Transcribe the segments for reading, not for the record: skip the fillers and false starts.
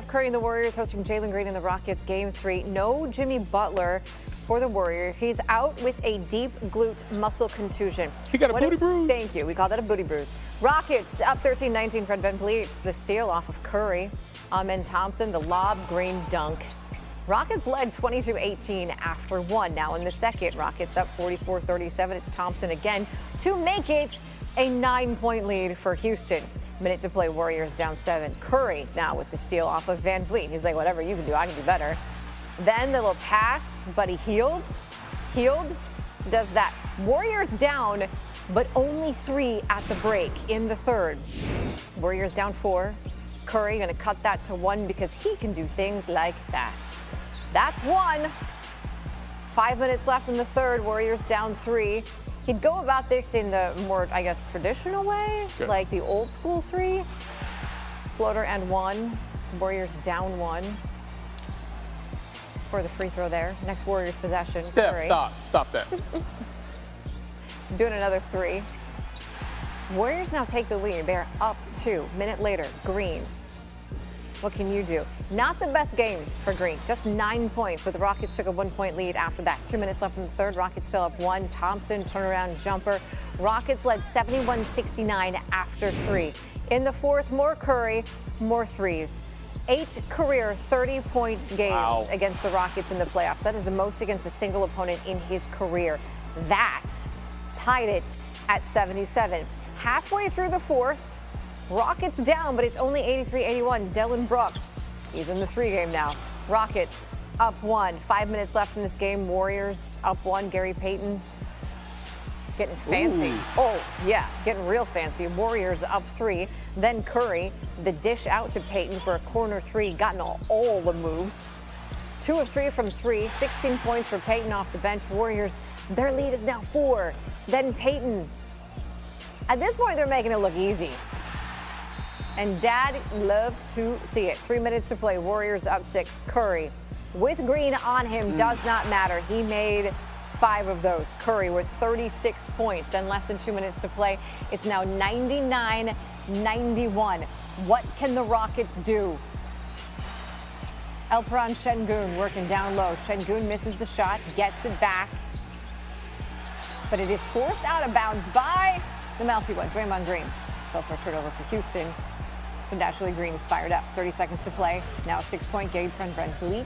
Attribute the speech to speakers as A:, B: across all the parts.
A: Steph Curry and the Warriors hosting Jalen Green and the Rockets Game 3. No Jimmy Butler for the Warriors. He's out with a deep glute muscle contusion.
B: He got a booty bruise.
A: Thank you. We call that a booty bruise. Rockets up 13-19 from Van Vliet. The steal off of Curry. Amen Thompson, the lob, Green dunk. Rockets led 22-18 after one. Now in the second, Rockets up 44-37. It's Thompson again to make it a 9-point lead for Houston. Minute to play, Warriors down 7. Curry now with the steal off of Van Vliet. He's like, whatever you can do, I can do better. Then the little pass, Buddy Hield does that. Warriors down, but only 3 at the break in the third. Warriors down 4. Curry going to cut that to 1 because he can do things like that. That's 1. 5 minutes left in the third. Warriors down 3. He'd go about this in the more, I guess, traditional way, like the old school 3. Floater and 1. Warriors down 1 for the free throw there. Next Warriors possession.
B: Steph,
A: Curry.
B: stop that.
A: Doing another 3. Warriors now take the lead. They're up 2. Minute later, Green. What can you do? Not the best game for Green. Just 9 points, but the Rockets took a 1-point lead after that. 2 minutes left in the third. Rockets still up 1. Thompson, turnaround jumper. Rockets led 71-69 after 3. In the fourth, more Curry, more threes. 8 career 30-point games against the Rockets in the playoffs. That is the most against a single opponent in his career. That tied it at 77. Halfway through the fourth, Rockets down, but it's only 83-81. Dillon Brooks, he's in the 3 game now. Rockets up 1. 5 minutes left in this game. Warriors up 1. Gary Payton getting fancy.
B: Ooh.
A: Oh, yeah, getting real fancy. Warriors up 3. Then Curry, the dish out to Payton for a corner 3. Gotten all the moves. 2 of 3 from 3. 16 points for Payton off the bench. Warriors, their lead is now 4. Then Payton. At this point, they're making it look easy. And Dad loved to see it. 3 minutes to play. Warriors up 6. Curry with Green on him does not matter. He made 5 of those. Curry with 36 points. Then less than 2 minutes to play. It's now 99-91. What can the Rockets do? Alperen Şengün working down low. Şengün misses the shot, gets it back. But it is forced out of bounds by the mouthy one, Draymond Green. It's also a turnover for Houston. So naturally, Green is fired up. 30 seconds to play. Now a 6-point game from Van Vliet.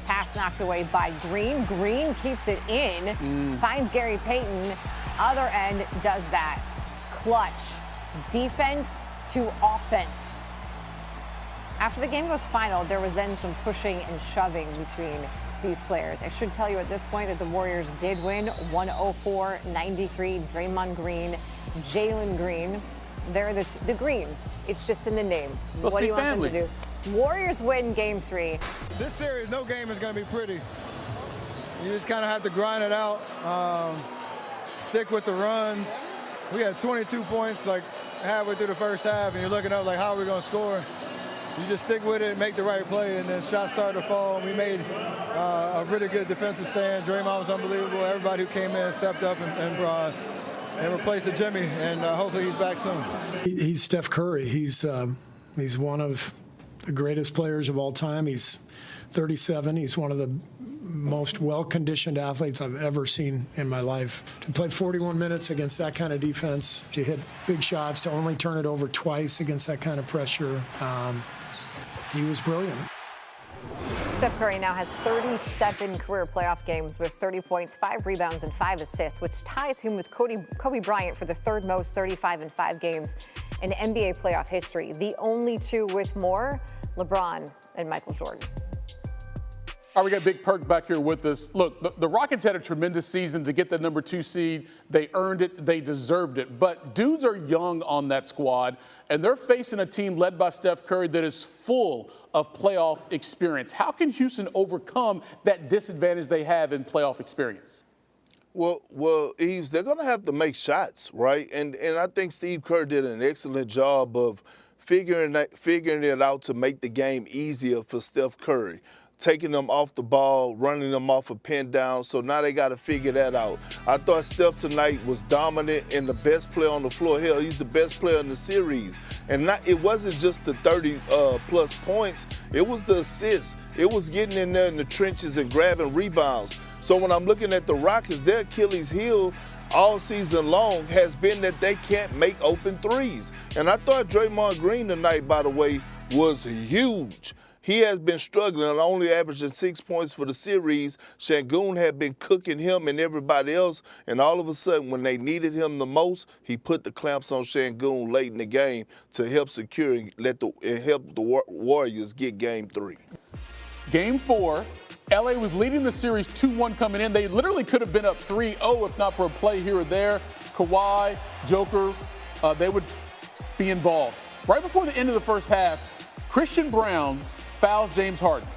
A: Pass knocked away by Green. Green keeps it in. Finds Gary Payton. Other end does that. Clutch. Defense to offense. After the game goes final, there was then some pushing and shoving between these players. I should tell you at this point that the Warriors did win 104-93. Draymond Green, Jalen Green. They're the Greens. It's just in the name. What do you want them to do? Warriors win Game 3.
C: This series, no game is going to be pretty. You just kind of have to grind it out, stick with the runs. We had 22 points like halfway through the first half, and you're looking up like, how are we going to score? You just stick with it and make the right play, and then shots started to fall. We made a really good defensive stand. Draymond was unbelievable. Everybody who came in stepped up and replaced Jimmy, and hopefully he's back soon.
D: He's Steph Curry. He's one of the greatest players of all time. He's 37. He's one of the most well-conditioned athletes I've ever seen in my life. To play 41 minutes against that kind of defense, to hit big shots, to only turn it over twice against that kind of pressure, he was brilliant.
A: Steph Curry now has 37 career playoff games with 30 points, 5 rebounds, and 5 assists, which ties him with Kobe Bryant for the third most 35 and 5 games in NBA playoff history. The only 2 with more, LeBron and Michael Jordan.
B: All right, we got Big Perk back here with us. Look, the Rockets had a tremendous season to get the number 2 seed. They earned it. They deserved it. But dudes are young on that squad, and they're facing a team led by Steph Curry that is full of playoff experience. How can Houston overcome that disadvantage they have in playoff experience?
E: Well, Eves, they're going to have to make shots, right? And I think Steve Kerr did an excellent job of figuring it out to make the game easier for Steph Curry. taking them off the ball, running them off a pin down. So now they got to figure that out. I thought Steph tonight was dominant and the best player on the floor. Hell, he's the best player in the series. And it wasn't just the 30-plus points. It was the assists. It was getting in there in the trenches and grabbing rebounds. So when I'm looking at the Rockets, their Achilles heel all season long has been that they can't make open threes. And I thought Draymond Green tonight, by the way, was huge. He has been struggling, only averaging 6 points for the series. Şengün had been cooking him and everybody else, and all of a sudden, when they needed him the most, he put the clamps on Şengün late in the game to help secure and help the Warriors get Game 3.
B: Game 4, LA was leading the series 2-1 coming in. They literally could have been up 3-0 if not for a play here or there. Kawhi, Joker, they would be involved. Right before the end of the first half, Christian Brown fouls James Harden.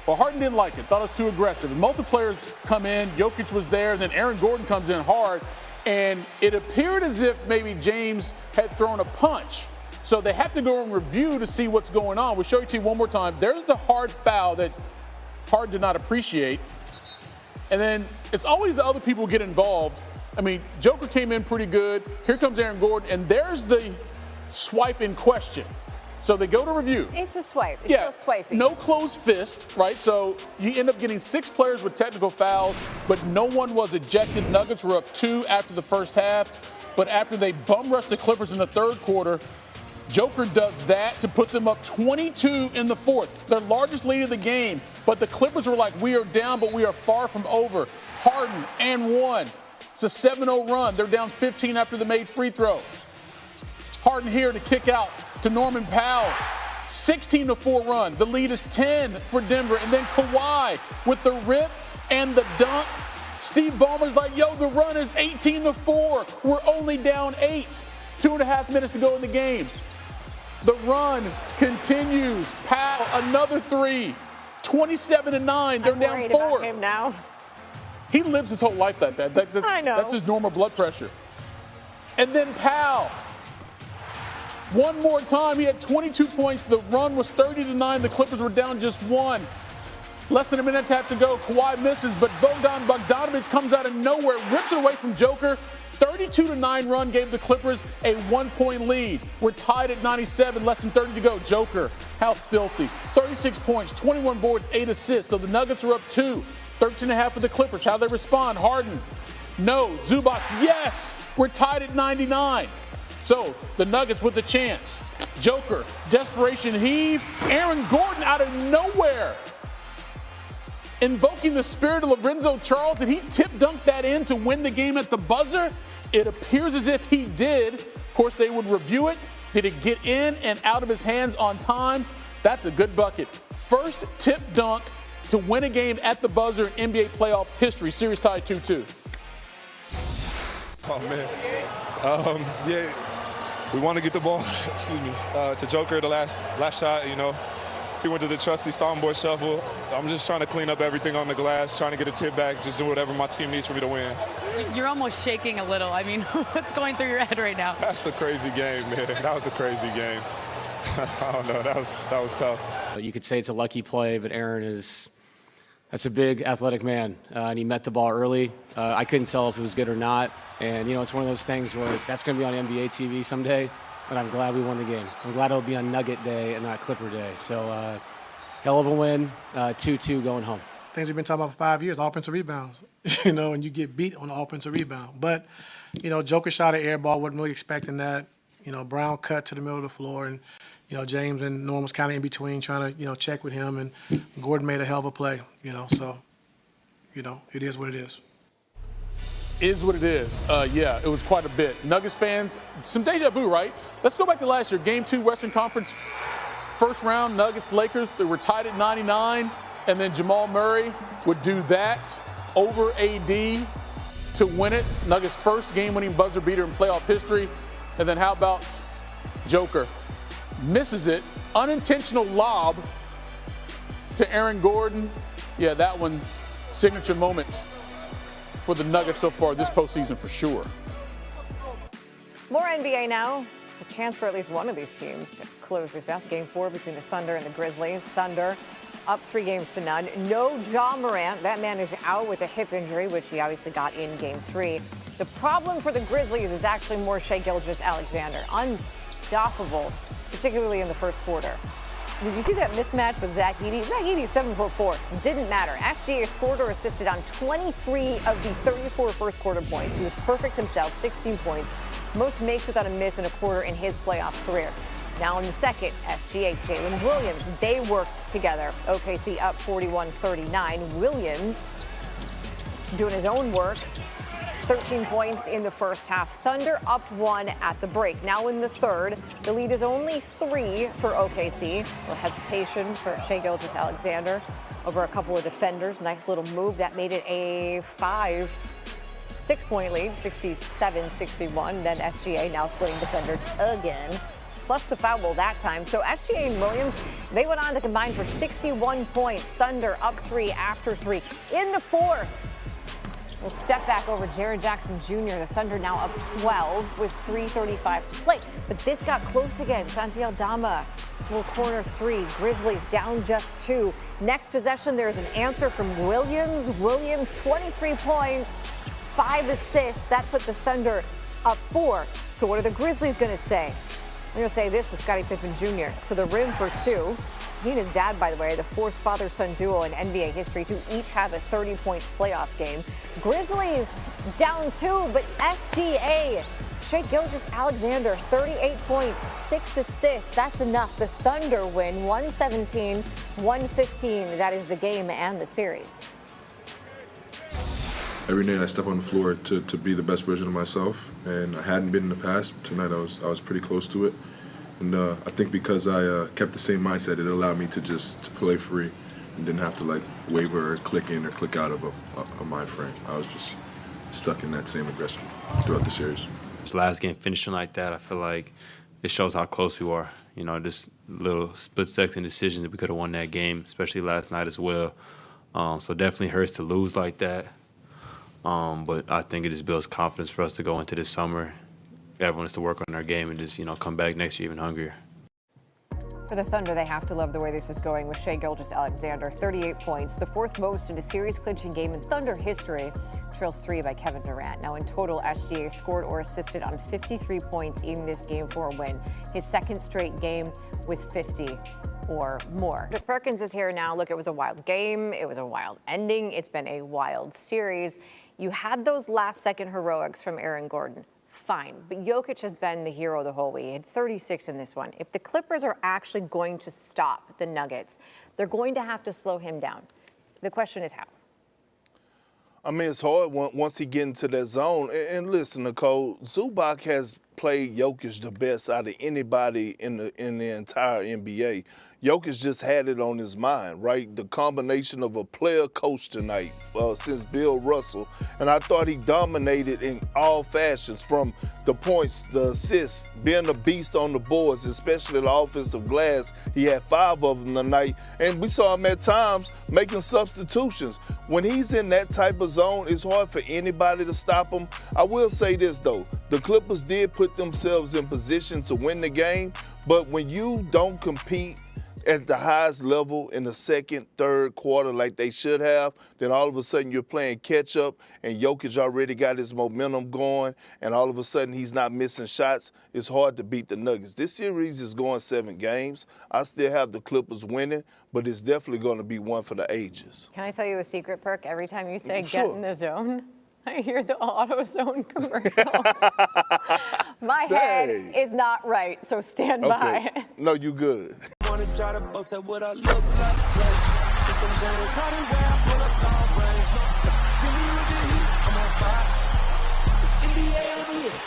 B: Well, Harden didn't like it, thought it was too aggressive. And multiplayers come in, Jokic was there, and then Aaron Gordon comes in hard, and it appeared as if maybe James had thrown a punch. So they have to go and review to see what's going on. We'll show it to you one more time. There's the hard foul that Harden did not appreciate. And then it's always the other people get involved. I mean, Joker came in pretty good. Here comes Aaron Gordon, and there's the swipe in question. So they go to review.
A: It's a swipe. It's still swiping.
B: No closed fist, right? So you end up getting 6 players with technical fouls, but no one was ejected. Nuggets were up 2 after the first half, but after they bum rushed the Clippers in the third quarter, Joker does that to put them up 22 in the fourth, their largest lead of the game. But the Clippers were like, we are down, but we are far from over. Harden and 1. It's a 7-0 run. They're down 15 after the made free throw. Harden here to kick out to Norman Powell. 16-4 run. The lead is 10 for Denver. And then Kawhi with the rip and the dunk. Steve Ballmer's like, yo, the run is 18-4. We're only down 8. 2.5 minutes to go in the game. The run continues. Powell, another 3. 27-9. They're down 4.
A: About him now.
B: He lives his whole life like that.
A: I know.
B: That's his normal blood pressure. And then Powell. One more time, he had 22 points. The run was 30-9. The Clippers were down just 1. Less than a minute to go. Kawhi misses, but Bogdan Bogdanović comes out of nowhere, rips it away from Joker. 32-9 run gave the Clippers a 1-point lead. We're tied at 97, less than 30 to go. Joker, how filthy. 36 points, 21 boards, 8 assists. So the Nuggets are up 2. 13.5 for the Clippers. How they respond? Harden, no. Zubac, yes. We're tied at 99. So the Nuggets with the chance. Joker, desperation heave. Aaron Gordon out of nowhere. Invoking the spirit of Lorenzo Charles. Did he tip dunk that in to win the game at the buzzer? It appears as if he did. Of course, they would review it. Did it get in and out of his hands on time? That's a good bucket. First tip dunk to win a game at the buzzer in NBA playoff history. Series tied 2-2.
F: Oh, man. Yeah, we want to get the ball, to Joker, the last shot, you know. He went to the trusty Soundboy shuffle. I'm just trying to clean up everything on the glass, trying to get a tip back, just do whatever my team needs for me to win.
G: You're almost shaking a little. I mean, what's going through your head right now?
F: That's a crazy game, man. That was a crazy game. I don't know. That was tough.
H: You could say it's a lucky play, but that's a big athletic man, and he met the ball early. I couldn't tell if it was good or not. And, you know, it's one of those things where that's going to be on NBA TV someday, but I'm glad we won the game. I'm glad it'll be on Nugget Day and not Clipper Day. So, hell of a win, 2-2 going home.
I: Things we've been talking about for 5 years, offensive rebounds, you know, and you get beat on the offensive rebound. But, you know, Joker shot an air ball, wasn't really expecting that. You know, Brown cut to the middle of the floor, and, you know, James and Norm was kind of in between trying to, you know, check with him, and Gordon made a hell of a play, you know. So, you know, it is what it is.
B: Is what it is. Yeah, it was quite a bit. Nuggets fans, some deja vu, right? Let's go back to last year. Game 2, Western Conference, first round, Nuggets, Lakers. They were tied at 99, and then Jamal Murray would do that over AD to win it. Nuggets' first game-winning buzzer beater in playoff history. And then how about Joker? Misses it. Unintentional lob to Aaron Gordon. Yeah, that one, signature moment for the Nuggets so far this postseason for sure.
A: More NBA now. A chance for at least one of these teams to close this out. Game 4 between the Thunder and the Grizzlies. Thunder up 3-0. No Ja Morant. That man is out with a hip injury, which he obviously got in Game 3. The problem for the Grizzlies is actually more Shai Gilgeous-Alexander. Unstoppable, particularly in the first quarter. Did you see that mismatch with Zach Edey? Zach Edey, 7'4". Didn't matter. SGA scored or assisted on 23 of the 34 first quarter points. He was perfect himself, 16 points. Most makes without a miss in a quarter in his playoff career. Now in the second, SGA, Jalen Williams, they worked together. OKC up 41-39. Williams doing his own work. 13 points in the first half. Thunder up 1 at the break. Now in the third, the lead is only 3 for OKC. A little hesitation for Shai Gilgeous-Alexander over a couple of defenders. Nice little move. That made it a 6-point lead, 67-61. Then SGA now splitting defenders again, plus the foul that time. So SGA and Williams, they went on to combine for 61 points. Thunder up 3 after 3. In the fourth, we'll step back over Jared Jackson Jr. The Thunder now up 12 with 3:35 to play. But this got close again. Santi Aldama will corner 3. Grizzlies down just 2. Next possession, there's an answer from Williams. Williams, 23 points, 5 assists. That put the Thunder up 4. So what are the Grizzlies going to say? They're going to say this with Scottie Pippen Jr. to the rim for 2. He and his dad, by the way, the 4th father-son duo in NBA history to each have a 30-point playoff game. Grizzlies down 2, but SGA, Shai Gilgeous-Alexander, 38 points, 6 assists. That's enough. The Thunder win 117-115. That is the game and the series.
J: Every night I step on the floor to be the best version of myself, and I hadn't been in the past. Tonight I was pretty close to it. And I think because I kept the same mindset, it allowed me to play free and didn't have to waver or click in or click out of a mind frame. I was just stuck in that same aggression throughout the series.
K: This last game finishing like that, I feel like it shows how close we are. You know, just little split-second decision that we could have won that game, especially last night as well. So definitely hurts to lose like that. But I think it just builds confidence for us to go into this summer. Everyone has to work on our game and just, come back next year even hungrier.
A: For the Thunder, they have to love the way this is going with Shai Gilgeous-Alexander, 38 points, the 4th most in a series-clinching game in Thunder history. Trails 3 by Kevin Durant. Now in total, SGA scored or assisted on 53 points in this Game 4 win. His 2nd straight game with 50 or more. But Perkins is here now. Look, it was a wild game. It was a wild ending. It's been a wild series. You had those last-second heroics from Aaron Gordon. Fine, but Jokic has been the hero the whole week. He had 36 in this one. If the Clippers are actually going to stop the Nuggets, they're going to have to slow him down. The question is how.
E: I mean, it's hard once he get into that zone. And listen, Nicole, Zubac has played Jokic the best out of anybody in the entire NBA. Jokic just had it on his mind, right? The combination of a player coach tonight since Bill Russell. And I thought he dominated in all fashions, from the points, the assists, being a beast on the boards, especially the offensive glass. He had 5 of them tonight. And we saw him at times making substitutions. When he's in that type of zone, it's hard for anybody to stop him. I will say this, though. The Clippers did put themselves in position to win the game. But when you don't compete at the highest level in the second, third quarter like they should have, then all of a sudden you're playing catch up and Jokic already got his momentum going and all of a sudden he's not missing shots. It's hard to beat the Nuggets. This series is going 7 games. I still have the Clippers winning, but it's definitely going to be one for the ages.
A: Can I tell you a secret, Perk? Every time you say get in the zone, I hear the AutoZone commercials. My head is not right, so stand by.
E: No, you good.
L: Wanna try to boast at what I look like. Keep them down, try to wear, I pull up long range. Jimmy with the heat, I'm on fire. It's NBA, it's